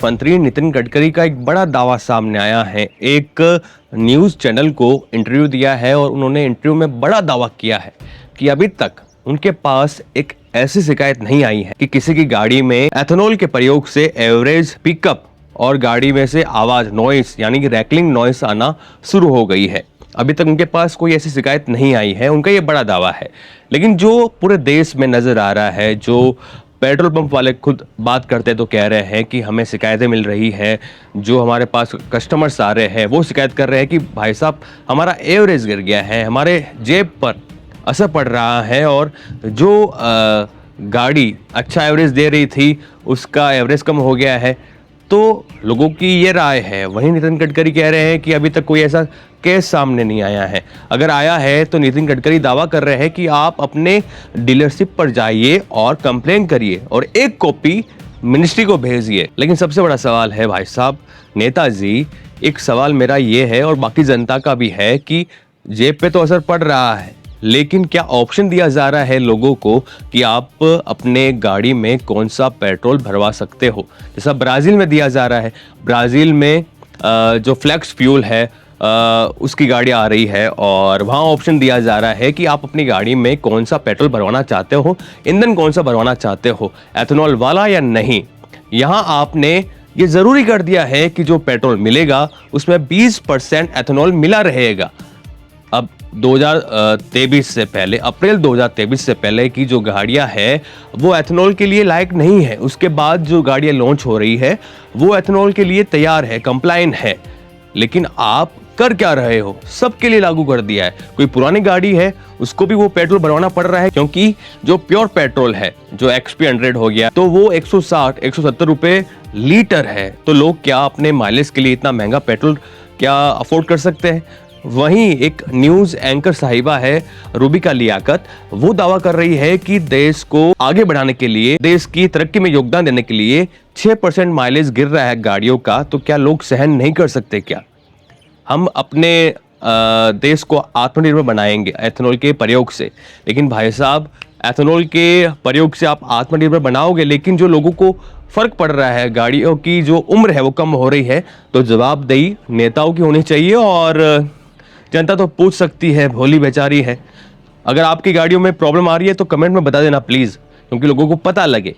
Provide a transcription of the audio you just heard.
मंत्री नितिन गडकरी का एक बड़ा दावा सामने आया है। एक न्यूज़ चैनल को इंटरव्यू दिया है और उन्होंने इंटरव्यू में बड़ा दावा किया है कि अभी तक उनके पास एक ऐसी शिकायत नहीं आई है कि किसी की गाड़ी में एथेनॉल के प्रयोग से एवरेज पिकअप और गाड़ी में से आवाज नॉइस यानी कि रैकलिंग नॉइस आना शुरू हो गई है। अभी तक उनके पास कोई ऐसी शिकायत नहीं आई है, उनका ये बड़ा दावा है। लेकिन जो पूरे देश में नजर आ रहा है, जो पेट्रोल पंप वाले खुद बात करते तो कह रहे हैं कि हमें शिकायतें मिल रही है, जो हमारे पास कस्टमर्स आ रहे हैं वो शिकायत कर रहे हैं कि भाई साहब हमारा एवरेज गिर गया है, हमारे जेब पर असर पड़ रहा है और जो गाड़ी अच्छा एवरेज दे रही थी उसका एवरेज कम हो गया है। तो लोगों की ये राय है। वहीं नितिन गडकरी कह रहे हैं कि अभी तक कोई ऐसा केस सामने नहीं आया है। अगर आया है तो नितिन गडकरी दावा कर रहे हैं कि आप अपने डीलरशिप पर जाइए और कंप्लेन करिए और एक कॉपी मिनिस्ट्री को भेजिए। लेकिन सबसे बड़ा सवाल है भाई साहब नेताजी, एक सवाल मेरा ये है और बाकी जनता का भी है कि जेब पे तो असर पड़ रहा है, लेकिन क्या ऑप्शन दिया जा रहा है लोगों को कि आप अपने गाड़ी में कौन सा पेट्रोल भरवा सकते हो? जैसा ब्राज़ील में दिया जा रहा है। ब्राज़ील में जो फ्लेक्स फ्यूल है उसकी गाड़ी आ रही है और वहाँ ऑप्शन दिया जा रहा है कि आप अपनी गाड़ी में कौन सा पेट्रोल भरवाना चाहते हो, ईंधन कौन सा भरवाना चाहते हो, एथेनॉल वाला या नहीं। यहाँ आपने ये ज़रूरी कर दिया है कि जो पेट्रोल मिलेगा उसमें 20% एथेनॉल मिला रहेगा। अब 2023 से पहले, अप्रैल 2023 से पहले की जो गाड़ियां है वो एथेनॉल के लिए लायक नहीं है। उसके बाद जो गाड़ियां लॉन्च हो रही है वो एथेनॉल के लिए तैयार है, कंप्लायंट है। लेकिन आप कर क्या रहे हो? सबके लिए लागू कर दिया है। कोई पुरानी गाड़ी है उसको भी वो पेट्रोल भरवाना पड़ रहा है, क्योंकि जो प्योर पेट्रोल है, जो XP 100 हो गया, तो वो 160-170 रुपए लीटर है। तो लोग क्या अपने माइलेज के लिए इतना महंगा पेट्रोल क्या अफोर्ड कर सकते हैं? वहीं एक न्यूज एंकर साहिबा है रूबिका लियाकत, वो दावा कर रही है कि देश को आगे बढ़ाने के लिए, देश की तरक्की में योगदान देने के लिए 6% माइलेज गिर रहा है गाड़ियों का, तो क्या लोग सहन नहीं कर सकते? क्या हम अपने देश को आत्मनिर्भर बनाएंगे एथेनॉल के प्रयोग से? लेकिन भाई साहब एथेनॉल के प्रयोग से आप आत्मनिर्भर बनाओगे, लेकिन जो लोगों को फर्क पड़ रहा है, गाड़ियों की जो उम्र है वो कम हो रही है, तो जवाबदेही नेताओं की होनी चाहिए। और जनता तो पूछ सकती है, भोली बेचारी है। अगर आपकी गाड़ियों में प्रॉब्लम आ रही है तो कमेंट में बता देना प्लीज़, क्योंकि लोगों को पता लगे।